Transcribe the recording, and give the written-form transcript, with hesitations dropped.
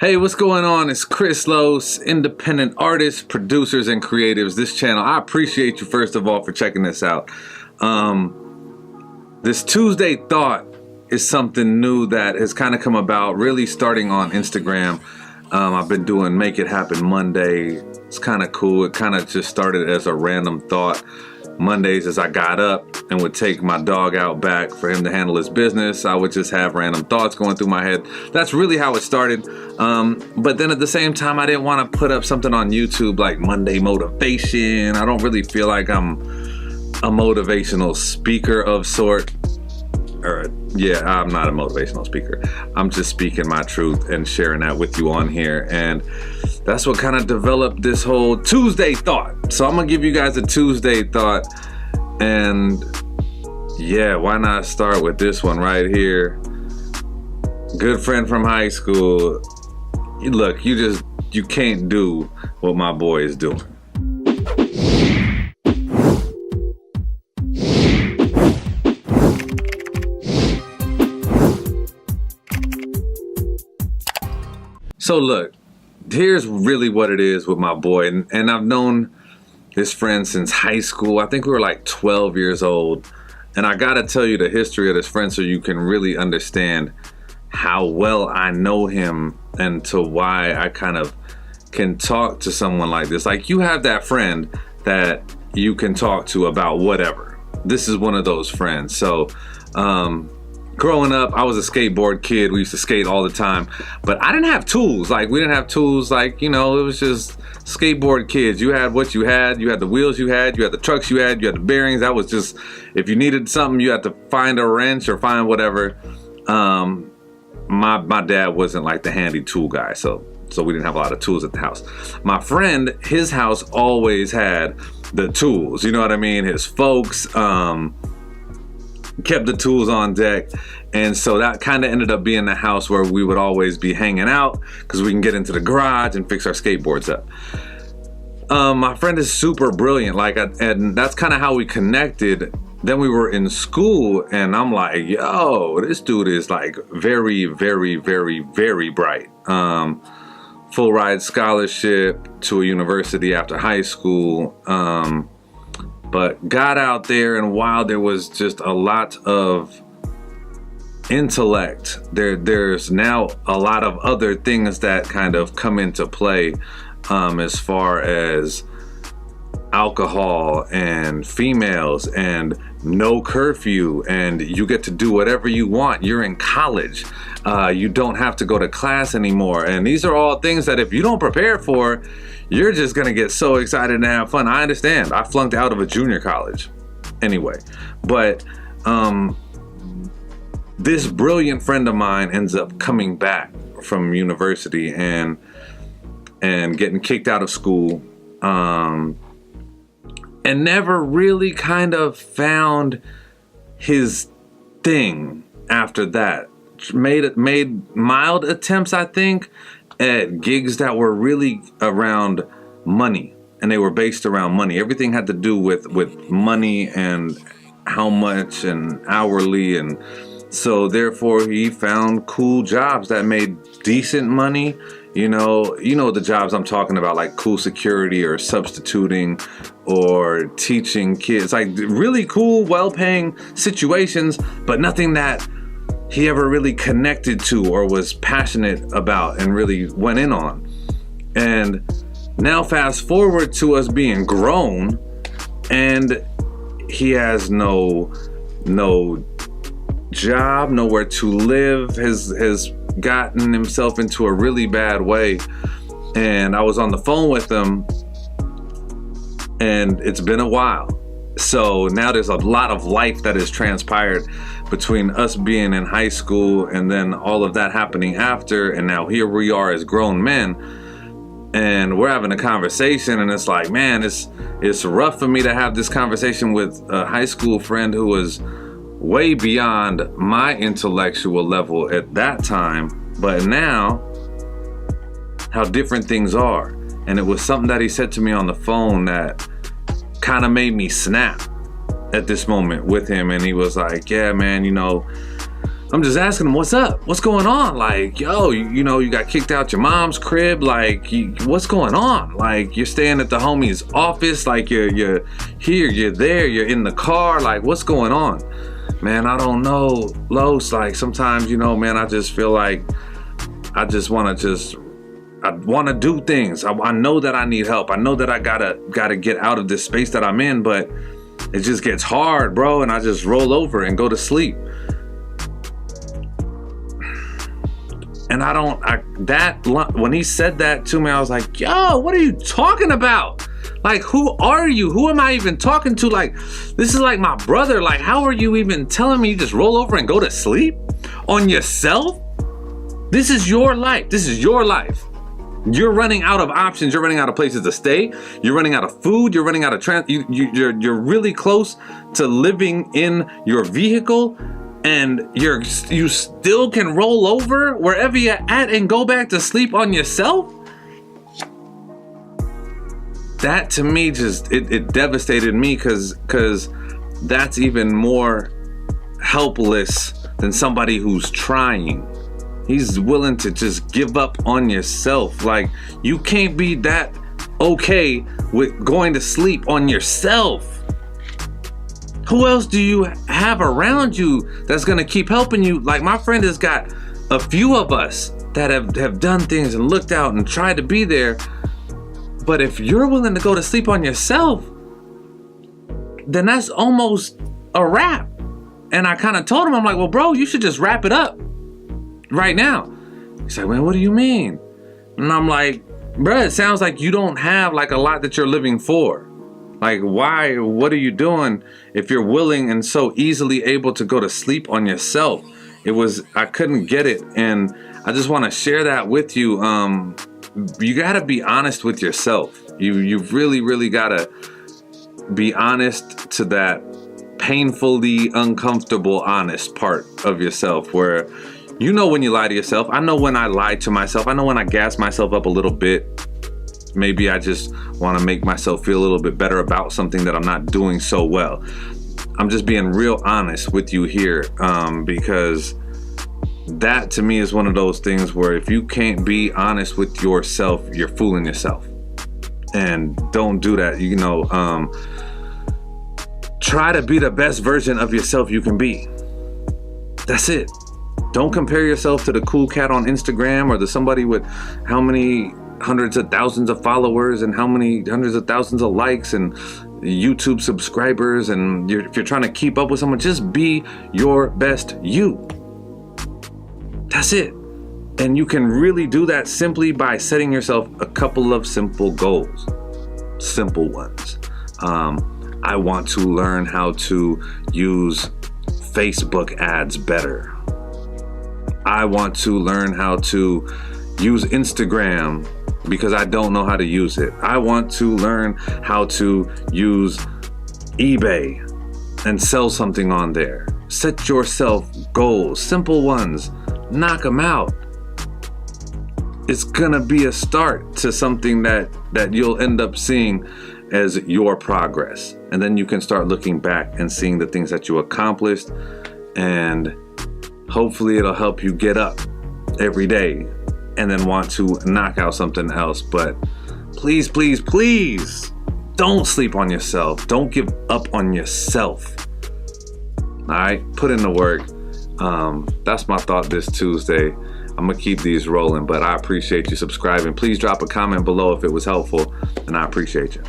Hey, what's going on? It's Chris Los, independent artists, producers, and creatives. This channel, I appreciate you first of all for checking this out. This Tuesday Thought is something new that has kind of come about, really starting on Instagram. I've been doing Make It Happen Monday. It's kind of cool. It kind of just started as a random thought. Mondays, as I got up and would take my dog out back for him to handle his business, I would just have random thoughts going through my head. That's really how it started. But then at the same time, I didn't want to put up something on YouTube like Monday Motivation. I don't really feel like I'm a motivational speaker of sort. I'm not a motivational speaker. I'm just speaking my truth and sharing that with you on here. And that's what kind of developed this whole Tuesday Thought. So I'm gonna give you guys a Tuesday Thought. And yeah, why not start with this one right here? Good friend from high school. Look, you can't do what my boy is doing. So look, here's really what it is with my boy. And I've known this friend since high school. I think we were like 12 years old. And I gotta tell you the history of this friend so you can really understand how well I know him and to why I kind of can talk to someone like this. Like, you have that friend that you can talk to about whatever. This is one of those friends. So, growing up, I was a skateboard kid. We used to skate all the time, but I didn't have tools. Like, we didn't have tools. Like, you know, it was just skateboard kids. You had what you had. You had the wheels you had. You had the trucks you had. You had the bearings. That was just, if you needed something, you had to find a wrench or find whatever. My dad wasn't like the handy tool guy, so we didn't have a lot of tools at the house. My friend, his house always had the tools. You know what I mean? His folks, kept the tools on deck, and so that kind of ended up being the house where we would always be hanging out because we can get into the garage and fix our skateboards up. My friend is super brilliant, and that's kind of how we connected. Then we were in school, and I'm like, yo, this dude is like very, very, very, very bright. Full ride scholarship to a university after high school. But got out there, and while there was just a lot of intellect, there's now a lot of other things that kind of come into play, as far as alcohol and females and no curfew, and you get to do whatever you want. You're in college. You don't have to go to class anymore. And these are all things that if you don't prepare for, you're just gonna get so excited and have fun. I understand. I flunked out of a junior college anyway. But this brilliant friend of mine ends up coming back from university and getting kicked out of school. And never really kind of found his thing after that. Made mild attempts, I think, at gigs that were really around money, and they were based around money. Everything had to do with money and how much and hourly, and so therefore he found cool jobs that made decent money. You know the jobs I'm talking about, like cool security or substituting or teaching kids, like really cool, well-paying situations, but nothing that he ever really connected to or was passionate about and really went in on. And now fast forward to us being grown, and he has no job, nowhere to live, has gotten himself into a really bad way. And I was on the phone with him, and it's been a while. So now there's a lot of life that has transpired between us being in high school and then all of that happening after, and now here we are as grown men, and we're having a conversation, and it's like, man, it's rough for me to have this conversation with a high school friend who was way beyond my intellectual level at that time, but now how different things are. And it was something that he said to me on the phone that kind of made me snap at this moment with him. And he was like, yeah, man, I'm just asking them, what's up? What's going on? Like, yo, you know, you got kicked out your mom's crib. Like, what's going on? Like, you're staying at the homie's office. Like, you're here, you're there, you're in the car. Like, what's going on? Man, I don't know, Los. Like, sometimes, you know, man, I just feel like I want to do things. I know that I need help. I know that I gotta get out of this space that I'm in, but it just gets hard, bro. And I just roll over and go to sleep. And when he said that to me, I was like, yo, what are you talking about? Like, who are you? Who am I even talking to? Like, this is like my brother. Like, how are you even telling me you just roll over and go to sleep on yourself? This is your life. This is your life. You're running out of options. You're running out of places to stay. You're running out of food. You're running out of you're really close to living in your vehicle, and you still can roll over wherever you're at and go back to sleep on yourself. That to me just it devastated me because that's even more helpless than somebody who's trying. He's willing to just give up on yourself. Like, you can't be that okay with going to sleep on yourself. Who else do you have around you that's gonna keep helping you? Like, my friend has got a few of us that have done things and looked out and tried to be there. But if you're willing to go to sleep on yourself, then that's almost a wrap. And I kind of told him, I'm like, well, bro, you should just wrap it up right now. He's like, man, what do you mean? And I'm like, bro, it sounds like you don't have like a lot that you're living for. Like, why? What are you doing if you're willing and so easily able to go to sleep on yourself? I couldn't get it. And I just want to share that with you. You got to be honest with yourself. You really, really got to be honest to that painfully uncomfortable honest part of yourself, where you know when you lie to yourself. I know when I lie to myself. I know when I gas myself up a little bit. Maybe I just want to make myself feel a little bit better about something that I'm not doing so well. I'm just being real honest with you here, because that to me is one of those things where if you can't be honest with yourself, you're fooling yourself. And don't do that. You know, try to be the best version of yourself you can be. That's it. Don't compare yourself to the cool cat on Instagram or to somebody with how many hundreds of thousands of followers and how many hundreds of thousands of likes and YouTube subscribers. And if you're trying to keep up with someone, just be your best you. That's it. And you can really do that simply by setting yourself a couple of simple goals. Simple ones. I want to learn how to use Facebook ads better. I want to learn how to use Instagram because I don't know how to use it. I want to learn how to use eBay and sell something on there. Set yourself goals, simple ones, knock them out. It's gonna be a start to something that you'll end up seeing as your progress. And then you can start looking back and seeing the things that you accomplished, and hopefully it'll help you get up every day and then want to knock out something else. But please, please, please don't sleep on yourself. Don't give up on yourself. All right, put in the work. That's my thought this Tuesday. I'm gonna keep these rolling, but I appreciate you subscribing. Please drop a comment below if it was helpful, and I appreciate you.